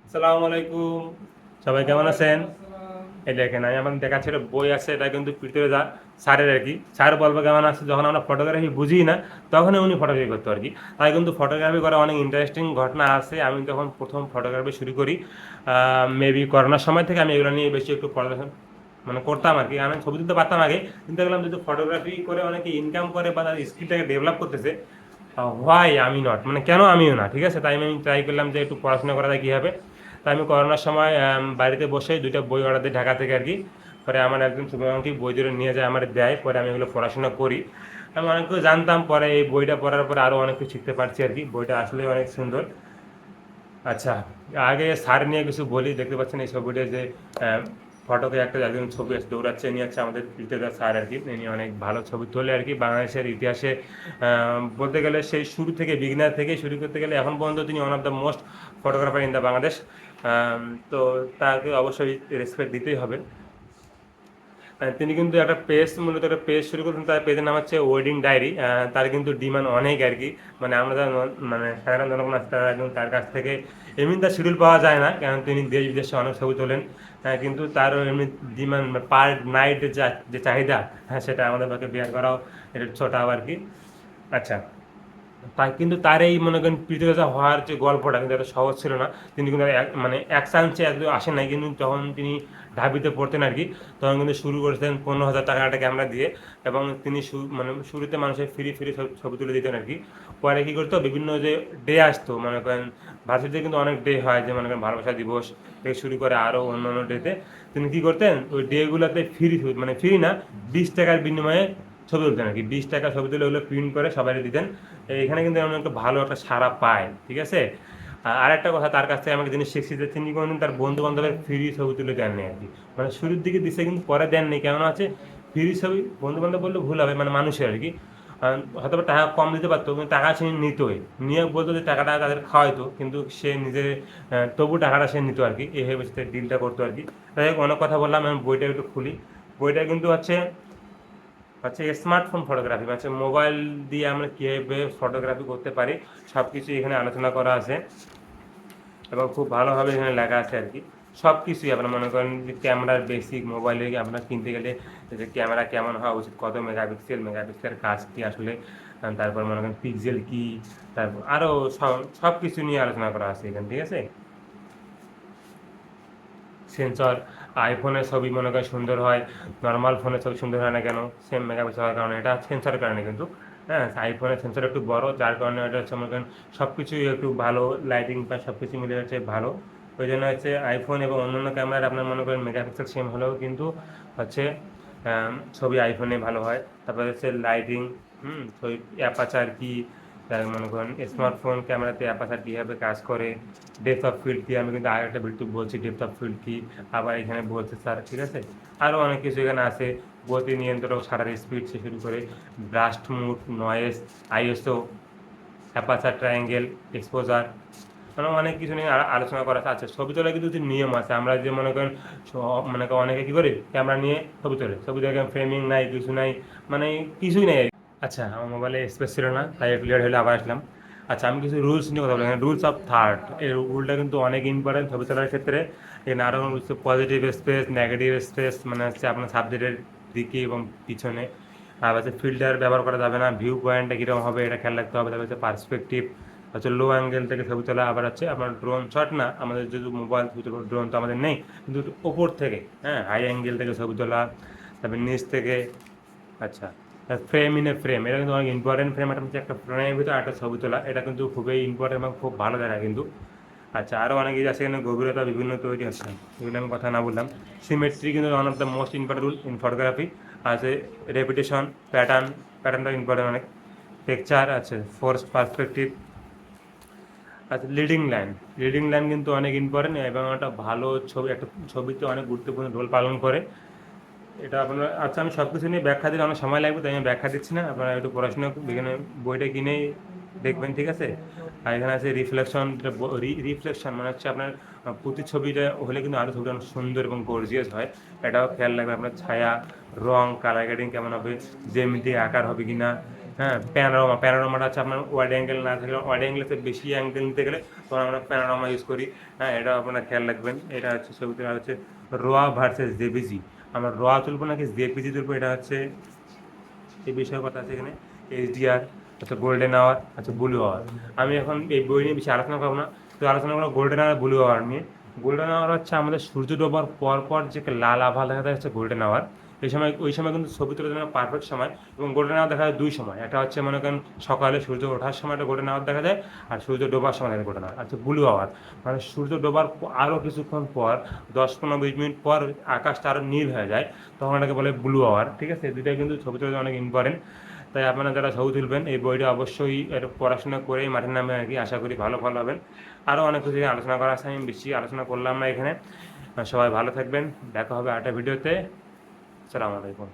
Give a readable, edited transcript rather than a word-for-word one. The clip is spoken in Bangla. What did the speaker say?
আসসালামু আলাইকুম, সবাই কেমন আছেন? আসসালাম। এই দেখেন আমি আমার দেখাচ্ছি একটা বই আছে, এটা কিন্তু পৃথিবীর স্যারের আর কি। স্যার বলবো কেমন আছে, যখন আমরা ফটোগ্রাফি বুঝি না তখনই উনি ফটোগ্রাফি করতো আর কি। তাই কিন্তু ফটোগ্রাফি করা অনেক ইন্টারেস্টিং ঘটনা আছে। আমি যখন প্রথম ফটোগ্রাফি শুরু করি, মেবি করোনার সময় থেকে আমি এগুলো নিয়ে বেশি একটু পড়াশোনা মানে করতাম আর কি। আমি ছবি তুলতে পারতাম আগে, কিন্তু দেখলাম যদি ফটোগ্রাফি করে অনেকে ইনকাম করে বা তার স্কিলটাকে ডেভেলপ করতেছে, হোয়াই আমি নট, মানে কেন আমিও না, ঠিক আছে। তাই আমি ট্রাই করলাম যে একটু পড়াশোনা করা যায় কীভাবে। তাই আমি করোনার সময় বাড়িতে বসে দুইটা বই অর্ডার দিই ঢাকা থেকে আর কি। পরে আমার একজন শুভাকাঙ্ক্ষী বই দুটো নিয়ে যায়, আমার দেয়, পরে আমি এগুলো পড়াশোনা করি। আমি অনেক কিছু জানতাম, পরে এই বইটা পড়ার পরে আরও অনেক কিছু শিখতে পারছি আর কি। বইটা আসলে অনেক সুন্দর। আচ্ছা, আগে স্যার নিয়ে কিছু বলি। দেখতে পাচ্ছেন এই ছবিটা যে ফটোকে একটা একজন ছবি আছে দৌড়াচ্ছে, নিয়ে হচ্ছে আমাদের পৃথিবীর স্যার আর কি। ইনি অনেক ভালো ছবি তোলে আর কি। বাংলাদেশের ইতিহাসে বলতে গেলে সেই শুরু থেকে, বিগিনার থেকে শুরু করতে গেলে এখন পর্যন্ত তিনি one of the most photographer in the Bangladesh. তো তাকে অবশ্যই রেসপেক্ট দিতেই হবে। তিনি কিন্তু একটা পেজ, মূলত একটা পেজ শুরু করেছেন। তার পেজের নাম হচ্ছে ওয়েডিং ডায়েরি। তার কিন্তু ডিমান্ড অনেক আর কি। মানে আমরা যারা মানে সাধারণ জনগণ আছে তারা একদম তার কাছ থেকে এমনি তার শিডিউল পাওয়া যায় না, কারণ তিনি দেশ বিদেশে অনেক ছবি তোলেন। কিন্তু তারও এমনি ডিমান্ড পার নাইট যে চাহিদা, হ্যাঁ, সেটা আমাদের পক্ষে বিয়ার করাও এটা ছোটাও আর কি। আচ্ছা, তাই কিন্তু তার এই মনে করেন পৃথিবীতে হওয়ার যে গল্পটা কিন্তু এত সহজ ছিল না। তিনি কিন্তু মানে এক চান্সে একদম আসেন নাই, কিন্তু যখন তিনি ঢাবিতে পড়তেন আর কি, তখন কিন্তু শুরু করেছেন 15,000 টাকা একটা ক্যামেরা দিয়ে। এবং তিনি মানে শুরুতে মানুষের ফ্রি ফ্রি ছবি তুলে দিতেন আর কি। পরে কী করতো, বিভিন্ন যে ডে আসতো, মনে করেন ভার্সিটিতে কিন্তু অনেক ডে হয়, যে মনে করেন ভালোবাসা দিবস থেকে শুরু করে আরও অন্যান্য ডেতে তিনি কী করতেন, ওই ডেগুলোতে ফ্রি, মানে ফ্রি না, 20 টাকার বিনিময়ে ছবি তুলতেন আর কি। 20 টাকা ছবি তুলে ওগুলো প্রিন্ট করে সবাই দিতেন। এখানে কিন্তু এমন একটা ভালো একটা সাড়া পায়, ঠিক আছে। আর একটা কথা, তার কাছ থেকে আমাকে জিনিস শিখছি যে তিনি কোনোদিন তার বন্ধু বান্ধবের ফ্রি ছবি তুলে দেননি আর কি। মানে শুরুর দিকে দিচ্ছে কিন্তু পরে দেননি, কেমন আছে ফ্রি ছবি, বন্ধু বান্ধব বললে ভুল হবে, মানে মানুষের আর কি। হয়তো টাকা কম দিতে পারতো, কিন্তু টাকা সে নিতই, নিয়ে বলতো যে টাকাটা তাদের খাওয়াইতো, কিন্তু সে নিজের তবু টাকাটা সে নিত আর কি। এই ভেবে সে ডিলটা করতো আর কি। তাই হোক, অনেক কথা বললাম, আমি বইটা একটু খুলি। বইটা কিন্তু হচ্ছে হচ্ছে স্মার্টফোন ফটোগ্রাফি, মানে মোবাইল দিয়ে আমরা কীভাবে ফটোগ্রাফি করতে পারি, সব কিছু এখানে আলোচনা করা আছে। এবং খুব ভালোভাবে এখানে লেখা আছে আর কি। সব কিছুই আপনার মনে করেন যে ক্যামেরার বেসিক, মোবাইলে আপনার কিনতে গেলে যে ক্যামেরা কেমন হওয়া উচিত, কত মেগাপিক্সেল, মেগাপিক্সেলের কাজ কী আসলে, তারপর মনে করেন পিক্সেল কী, তারপর আরও সব কিছু নিয়ে আলোচনা করা আছে এখানে, ঠিক আছে। সেন্সর, আইফোনের ছবি মনে করেন সুন্দর হয়, নর্মাল ফোনের ছবি সুন্দর হয় না কেন, সেম মেগাপিক্সেল হওয়ার কারণে, এটা সেন্সরের কারণে কিন্তু। হ্যাঁ, আইফোনের সেন্সর একটু বড়, যার কারণে এটা হচ্ছে মনে করেন সব কিছুই একটু ভালো, লাইটিং বা সব কিছু মিলে হচ্ছে ভালো। ওই জন্য হচ্ছে আইফোন এবং অন্যান্য ক্যামেরার আপনার মনে করেন মেগাপিক্সেল সেম হলেও কিন্তু হচ্ছে ছবি আইফোনে ভালো হয়। তারপরে হচ্ছে লাইটিং, ছবি অ্যাপাচার কি, তার মনে করেন স্মার্টফোন ক্যামেরাতে অ্যাপাচার কীভাবে কাজ করে, ডেপথ অফ ফিল্ড কি, আমি কিন্তু আরেকটা ভিডিও বলছি ডেপথ অফ ফিল্ড কি, আবার এখানে বলছে স্যার, ঠিক আছে। আরও অনেক কিছু এখানে আছে, গতি নিয়ন্ত্রক, শাটার স্পিড সে শুরু করে burst mode, noise, ISO, aperture triangle, exposure, মানে অনেক কিছু নিয়ে আলোচনা করা আছে। ছবি তোলার কিন্তু কিছু নিয়ম আছে। আমরা যে মনে করেন মনে করেন অনেকে কী করি, ক্যামেরা নিয়ে ছবি তোলে, ছবি দেখে ফ্রেমিং নাই, কিছু নাই, মানে কিছুই নেই। আচ্ছা, আমার মোবাইলে স্পেস ছিল না, তাই একটু লেট হলে আবার আসলাম। আচ্ছা, আমি কিছু রুলস নিয়ে কথা বলি। রুলস অফ থার্ড, এই রুলটা কিন্তু অনেক ইম্পর্টেন্ট ছবি তোলার ক্ষেত্রে। এখানে আরও হচ্ছে পজিটিভ স্পেস, নেগেটিভ স্পেস, মানে হচ্ছে আপনার সাবজেক্টের দিকে এবং পিছনে। আর হচ্ছে ফিল্টার ব্যবহার করা যাবে না, ভিউ পয়েন্টটা কীরকম হবে এটা খেয়াল রাখতে হবে। তারপর হচ্ছে পার্সপেক্টিভ, হচ্ছে লো অ্যাঙ্গেল থেকে ছবি তোলা। আবার হচ্ছে আপনার ড্রোন শট না, আমাদের যেহেতু মোবাইল ছবি তোলা, ড্রোন তো আমাদের নেই, কিন্তু ওপর থেকে, হ্যাঁ, হাই অ্যাঙ্গেল থেকে ছবি তোলা, তারপর নিচ থেকে। আচ্ছা, ফ্রেম ইন এ ফ্রেম, এটা কিন্তু অনেক ইম্পর্টেন্ট। ফ্রেম একটা হচ্ছে একটা ফ্রেমের ভিতরে একটা ছবি তোলা, এটা কিন্তু খুবই ইম্পর্টেন্ট এবং খুব ভালো দেখা কিন্তু। আচ্ছা, আরও অনেক কিছু আছে এখানে, গভীরতা বিভিন্ন তৈরি আছে, এগুলো আমি কথা না বললাম। সিমেট্রি কিন্তু one of the most important rule in photography. আছে রেপিটেশন, প্যাটার্নটা ইম্পর্টেন্ট অনেক। টেক্সচার আছে, ফোর্স, পার্সপেক্টিভ। আচ্ছা, লিডিং লাইন কিন্তু অনেক ইম্পর্টেন্ট এবং একটা ভালো ছবি, একটা ছবিতে অনেক গুরুত্বপূর্ণ রোল পালন করে। এটা আপনার, আচ্ছা, আমি সব কিছু নিয়ে ব্যাখ্যা দিলে অনেক সময় লাগবে, তাই আমি ব্যাখ্যা দিচ্ছি না, আপনারা একটু পড়াশোনা এখানে বইটা কিনেই দেখবেন, ঠিক আছে। আর এখানে আছে রিফ্লেকশন। রিফ্লেকশন মানে হচ্ছে আপনার প্রতিছবিটা হলে কিন্তু আরও ছবিটা অনেক সুন্দর এবং গর্জিয়াস হয়। এটাও খেয়াল রাখবেন, আপনার ছায়া, রং, কালার গ্রেডিং কেমন হবে, জ্যামিতিক আকার হবে কিনা, হ্যাঁ, প্যানোরামাটা হচ্ছে আপনার ওয়াইড অ্যাঙ্গেল না থাকলে, ওয়াইড অ্যাঙ্গেলের বেশি অ্যাঙ্গেল নিতে গেলে তখন আমরা প্যানোরামা ইউজ করি। হ্যাঁ, এটা আপনারা খেয়াল রাখবেন। এটা হচ্ছে ছবিতে হচ্ছে রোয়া ভার্সেস জেপিজি। আমরা রোয়া তুলবো নাকি জেপিজি তুলবো, এটা হচ্ছে এই বিষয়ে কথা আছে এখানে। এইচডিআর, আচ্ছা গোল্ডেন আওয়ার, আচ্ছা ব্লু আওয়ার। আমি এখন এই বই নিয়ে বেশি আলোচনা করবো না, তো আলোচনা করবো গোল্ডেন আওয়ার, ব্লু আওয়ার নিয়ে। গোল্ডেন আওয়ার হচ্ছে আমাদের সূর্য ডোবার পর পর যে লাল আভা দেখা যায় হচ্ছে গোল্ডেন আওয়ার। ওই সময় কিন্তু ছবি তোলার জন্য পারফেক্ট সময়। এবং গোল্ডেন আওয়ার দেখা যায় দুই সময়, একটা হচ্ছে মনে করেন সকালে সূর্য ওঠার সময় একটা গোল্ডেন আওয়ার দেখা যায়, আর সূর্য ডোবার সময় দেখা যায় গোল্ডেন আওয়ার। আচ্ছা ব্লু আওয়ার মানে সূর্য ডোবার আরও কিছুক্ষণ পর, 10-15-20 মিনিট পর আকাশটা আরও নীল হয়ে যায়, তখন এটাকে বলে ব্লু আওয়ার। ঠিক আছে, দুইটাই কিন্তু ছবি তোলার অনেক ইম্পর্টেন্ট। তাই আপনারা যারা ছবি তুলবেন এই বইটা অবশ্যই এর পড়াশোনা করেই মাঠের নামে আর কি, আশা করি ভালো ফল হবেন। আরও অনেক কিছু আলোচনা করা আছে, আমি বেশি আলোচনা করলাম না এখানে। সবাই ভালো থাকবেন, দেখা হবে আরেকটা ভিডিওতে। আসসালামু আলাইকুম।